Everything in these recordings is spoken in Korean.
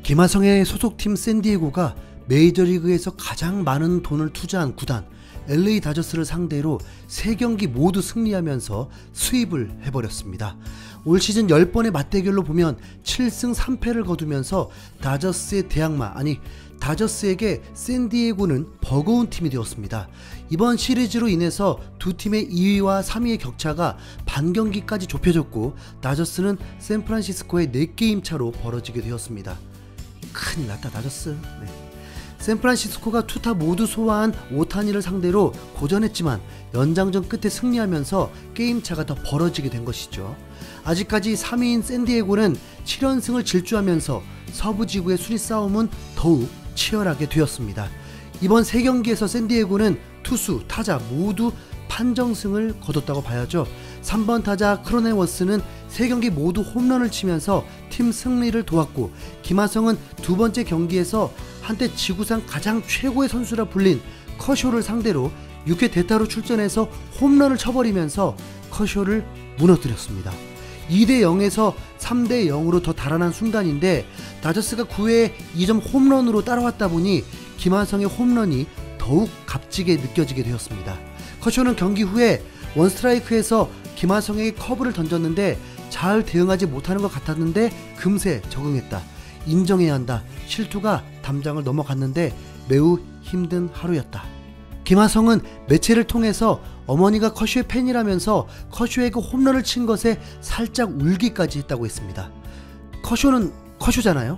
김하성의 소속팀 샌디에고가 메이저리그에서 가장 많은 돈을 투자한 구단 LA 다저스를 상대로 3경기 모두 승리하면서 스윕을 해버렸습니다. 올 시즌 10번의 맞대결로 보면 7승 3패를 거두면서 다저스의 대항마, 아니 다저스에게 샌디에고는 버거운 팀이 되었습니다. 이번 시리즈로 인해서 두 팀의 2위와 3위의 격차가 반경기까지 좁혀졌고 다저스는 샌프란시스코의 4게임 차로 벌어지게 되었습니다. 큰일 났다 다저스. 샌프란시스코가 투타 모두 소화한 오타니를 상대로 고전했지만 연장전 끝에 승리하면서 게임차가 더 벌어지게 된 것이죠. 아직까지 3위인 샌디에고는 7연승을 질주하면서 서부지구의 순위 싸움은 더욱 치열하게 되었습니다. 이번 3경기에서 샌디에고는 투수, 타자 모두 판정승을 거뒀다고 봐야죠. 3번 타자 크로넨워스는 3경기 모두 홈런을 치면서 팀 승리를 도왔고, 김하성은 두 번째 경기에서 한때 지구상 가장 최고의 선수라 불린 커쇼를 상대로 6회 대타로 출전해서 홈런을 쳐버리면서 커쇼를 무너뜨렸습니다. 2대0에서 3대0으로 더 달아난 순간인데 다저스가 9회에 2점 홈런으로 따라왔다 보니 김하성의 홈런이 더욱 값지게 느껴지게 되었습니다. 커쇼는 경기 후에 원스트라이크에서 김하성에게 커브를 던졌는데 잘 대응하지 못하는 것 같았는데 금세 적응했다. 인정해야 한다. 실투가 담장을 넘어갔는데 매우 힘든 하루였다. 김하성은 매체를 통해서 어머니가 커쇼의 팬이라면서 커쇼에게 홈런을 친 것에 살짝 울기까지 했다고 했습니다. 커쇼는 커쇼잖아요.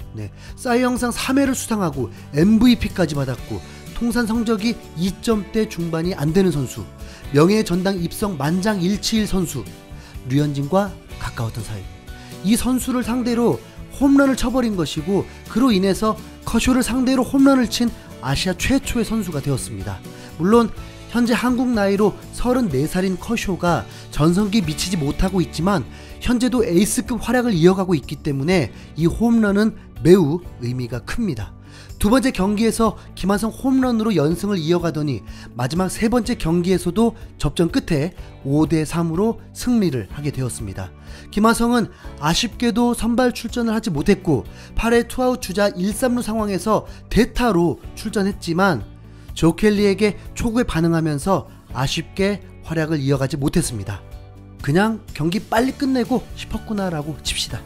사이 영상 3회를 수상하고 MVP까지 받았고 통산 성적이 2점대 중반이 안되는 선수, 명예의 전당 입성 만장일치일 선수, 류현진과 가까웠던 사이. 이 선수를 상대로 홈런을 쳐버린 것이고 그로 인해서 커쇼를 상대로 홈런을 친 아시아 최초의 선수가 되었습니다. 물론 현재 한국 나이로 34살인 커쇼가 전성기 미치지 못하고 있지만 현재도 에이스급 활약을 이어가고 있기 때문에 이 홈런은 매우 의미가 큽니다. 두 번째 경기에서 김하성 홈런으로 연승을 이어가더니 마지막 세 번째 경기에서도 접전 끝에 5대3으로 승리를 하게 되었습니다. 김하성은 아쉽게도 선발 출전을 하지 못했고 8회 투아웃 주자 1-3루 상황에서 대타로 출전했지만 조 켈리에게 초구에 반응하면서 아쉽게 활약을 이어가지 못했습니다. 그냥 경기 빨리 끝내고 싶었구나 라고 칩시다.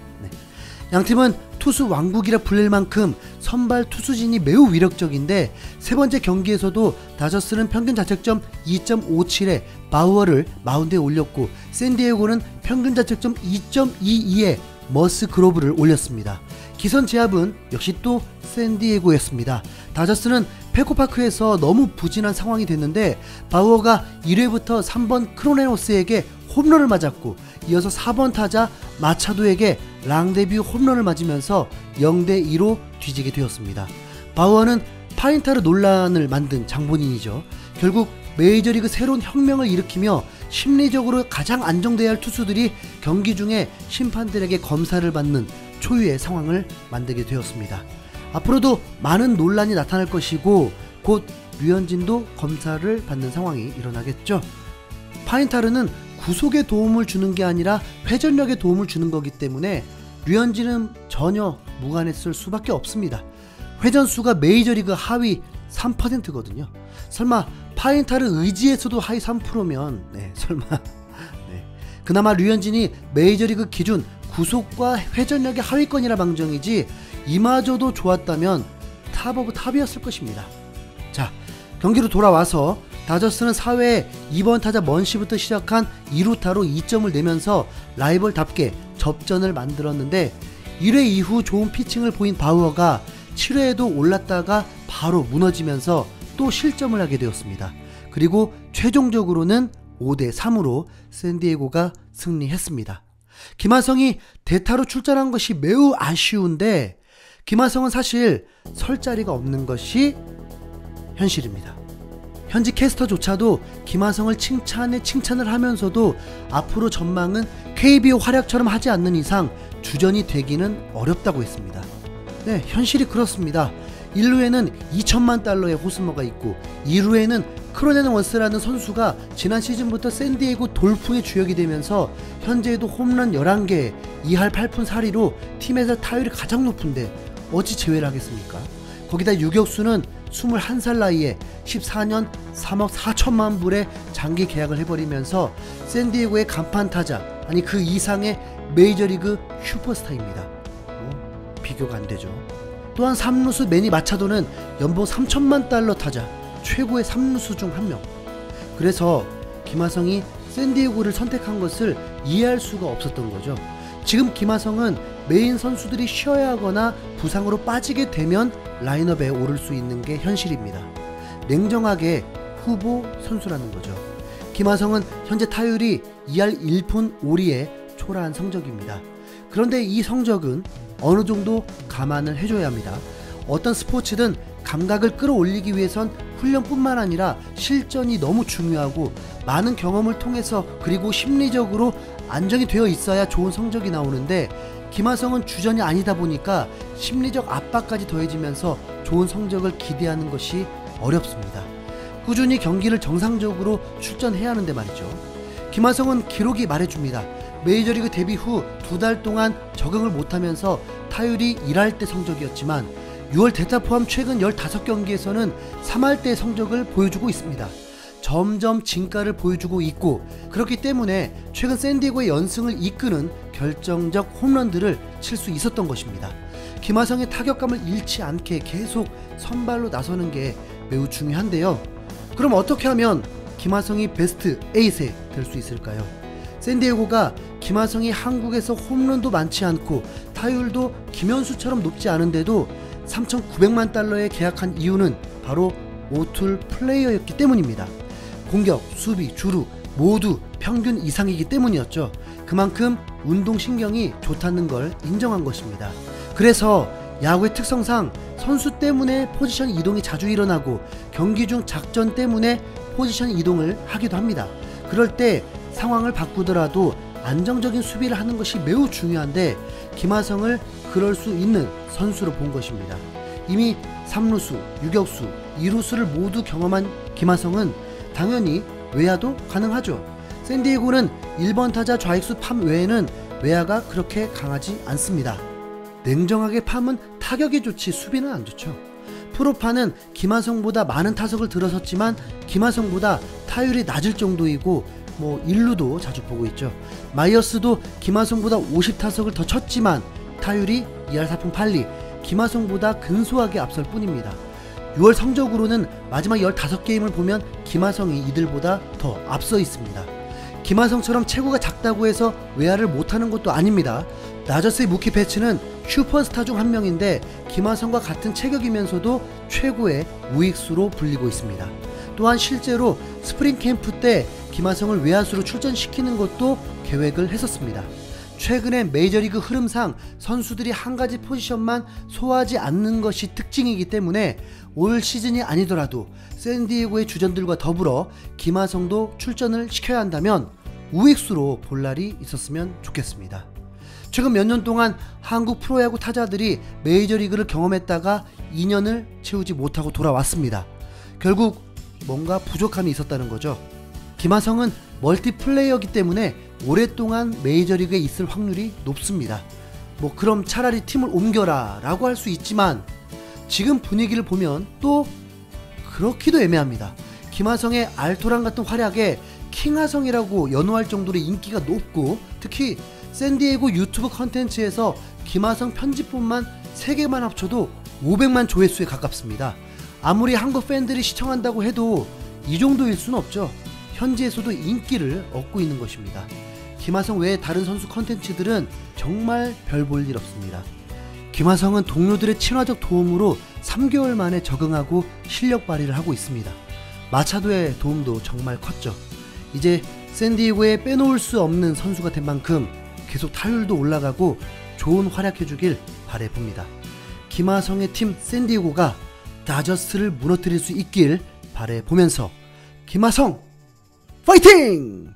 양팀은 투수 왕국이라 불릴 만큼 선발 투수진이 매우 위력적인데 세 번째 경기에서도 다저스는 평균 자책점 2.57에 바우어를 마운드에 올렸고 샌디에고는 평균 자책점 2.22에 머스그로브를 올렸습니다. 기선 제압은 역시 또 샌디에고였습니다. 다저스는 페코파크에서 너무 부진한 상황이 됐는데 바우어가 1회부터 3번 크로넨워스에게 홈런을 맞았고 이어서 4번 타자 마차도에게 랑데뷔 홈런을 맞으면서 0대2로 뒤지게 되었습니다. 바우어는 파인타르 논란을 만든 장본인이죠. 결국 메이저리그 새로운 혁명을 일으키며 심리적으로 가장 안정돼야 할 투수들이 경기 중에 심판들에게 검사를 받는 초유의 상황을 만들게 되었습니다. 앞으로도 많은 논란이 나타날 것이고 곧 류현진도 검사를 받는 상황이 일어나겠죠. 파인타르는 구속에 도움을 주는 게 아니라 회전력에 도움을 주는 거기 때문에 류현진은 전혀 무관했을 수밖에 없습니다. 회전수가 메이저리그 하위 3%거든요. 설마 파인타르 의지에서도 하위 3%면 설마 그나마 류현진이 메이저리그 기준 구속과 회전력의 하위권이라 방정이지 이마저도 좋았다면 탑 오브 탑이었을 것입니다. 자, 경기로 돌아와서 다저스는 4회에 2번 타자 먼시부터 시작한 2루타로 2점을 내면서 라이벌답게 접전을 만들었는데 1회 이후 좋은 피칭을 보인 바우어가 7회에도 올랐다가 바로 무너지면서 또 실점을 하게 되었습니다. 그리고 최종적으로는 5대3으로 샌디에고가 승리했습니다. 김하성이 대타로 출전한 것이 매우 아쉬운데 김하성은 사실 설 자리가 없는 것이 현실입니다. 현지 캐스터조차도 김하성을 칭찬을 하면서도 앞으로 전망은 KBO 활약처럼 하지 않는 이상 주전이 되기는 어렵다고 했습니다. 현실이 그렇습니다. 1루에는 2천만 달러의 호스머가 있고 2루에는 크로넨워스라는 선수가 지난 시즌부터 샌디에고 돌풍의 주역이 되면서 현재에도 홈런 11개, 2할 8푼 4리로 팀에서 타율이 가장 높은데 어찌 제외를 하겠습니까? 거기다 유격수는 21살 나이에 14년 3억 4천만 불의 장기 계약을 해버리면서 샌디에고의 간판 타자, 아니 그 이상의 메이저리그 슈퍼스타입니다. 비교가 안 되죠. 또한 3루수 매니 마차도는 연봉 3천만 달러 타자, 최고의 3루수 중 한 명. 그래서 김하성이 샌디에고를 선택한 것을 이해할 수가 없었던 거죠. 지금 김하성은 메인 선수들이 쉬어야 하거나 부상으로 빠지게 되면 라인업에 오를 수 있는 게 현실입니다. 냉정하게 후보 선수라는 거죠. 김하성은 현재 타율이 2할 1푼 5리의 초라한 성적입니다. 그런데 이 성적은 어느 정도 감안을 해줘야 합니다. 어떤 스포츠든 감각을 끌어올리기 위해선 훈련뿐만 아니라 실전이 너무 중요하고 많은 경험을 통해서 그리고 심리적으로 안정이 되어 있어야 좋은 성적이 나오는데 김하성은 주전이 아니다 보니까 심리적 압박까지 더해지면서 좋은 성적을 기대하는 것이 어렵습니다. 꾸준히 경기를 정상적으로 출전해야 하는데 말이죠. 김하성은 기록이 말해줍니다. 메이저리그 데뷔 후 2달 동안 적응을 못하면서 타율이 1할 때 성적이었지만 6월 대타 포함 최근 15경기에서는 3할 때 성적을 보여주고 있습니다. 점점 진가를 보여주고 있고 그렇기 때문에 최근 샌디에고의 연승을 이끄는 결정적 홈런들을 칠 수 있었던 것입니다. 김하성의 타격감을 잃지 않게 계속 선발로 나서는 게 매우 중요한데요. 그럼 어떻게 하면 김하성이 베스트 8에 될 수 있을까요? 샌디에고가 김하성이 한국에서 홈런도 많지 않고 타율도 김현수처럼 높지 않은데도 3,900만 달러에 계약한 이유는 바로 오툴 플레이어였기 때문입니다. 공격, 수비, 주루 모두 평균 이상이기 때문이었죠. 그만큼 운동신경이 좋다는 걸 인정한 것입니다. 그래서 야구의 특성상 선수 때문에 포지션 이동이 자주 일어나고 경기 중 작전 때문에 포지션 이동을 하기도 합니다. 그럴 때 상황을 바꾸더라도 안정적인 수비를 하는 것이 매우 중요한데 김하성을 그럴 수 있는 선수로 본 것입니다. 이미 3루수, 유격수, 2루수를 모두 경험한 김하성은 당연히 외야도 가능하죠. 샌디에고는 1번 타자 좌익수 팜 외에는 외야가 그렇게 강하지 않습니다. 냉정하게 팜은 타격이 좋지 수비는 안 좋죠. 프로파는 김하성보다 많은 타석을 들어섰지만 김하성보다 타율이 낮을 정도이고 1루도 자주 보고 있죠. 마이어스도 김하성보다 50타석을 더 쳤지만 타율이 2할 4푼 8리, 김하성보다 근소하게 앞설 뿐입니다. 6월 성적으로는 마지막 15게임을 보면 김하성이 이들보다 더 앞서 있습니다. 김하성처럼 체구가 작다고 해서 외야를 못하는 것도 아닙니다. 다저스의 무키 배츠는 슈퍼스타 중 한 명인데 김하성과 같은 체격이면서도 최고의 우익수로 불리고 있습니다. 또한 실제로 스프링 캠프 때 김하성을 외야수로 출전시키는 것도 계획을 했었습니다. 최근의 메이저리그 흐름상 선수들이 한 가지 포지션만 소화하지 않는 것이 특징이기 때문에 올 시즌이 아니더라도 샌디에고의 주전들과 더불어 김하성도 출전을 시켜야 한다면 우익수로 볼 날이 있었으면 좋겠습니다. 최근 몇 년 동안 한국 프로야구 타자들이 메이저리그를 경험했다가 2년을 채우지 못하고 돌아왔습니다. 결국 뭔가 부족함이 있었다는 거죠. 김하성은 멀티플레이어이기 때문에 오랫동안 메이저리그에 있을 확률이 높습니다. 그럼 차라리 팀을 옮겨라 라고 할 수 있지만 지금 분위기를 보면 또 그렇기도 애매합니다. 김하성의 알토란 같은 활약에 킹하성이라고 연호할 정도로 인기가 높고 특히 샌디에고 유튜브 컨텐츠에서 김하성 편집본만 3개만 합쳐도 500만 조회수에 가깝습니다. 아무리 한국 팬들이 시청한다고 해도 이 정도일 순 없죠. 현지에서도 인기를 얻고 있는 것입니다. 김하성 외에 다른 선수 컨텐츠들은 정말 별 볼 일 없습니다. 김하성은 동료들의 친화적 도움으로 3개월 만에 적응하고 실력 발휘를 하고 있습니다. 마차도의 도움도 정말 컸죠. 이제 샌디에고에 빼놓을 수 없는 선수가 된 만큼 계속 타율도 올라가고 좋은 활약해주길 바라봅니다. 김하성의 팀 샌디에고가 다저스를 무너뜨릴 수 있길 바라보면서 김하성 파이팅!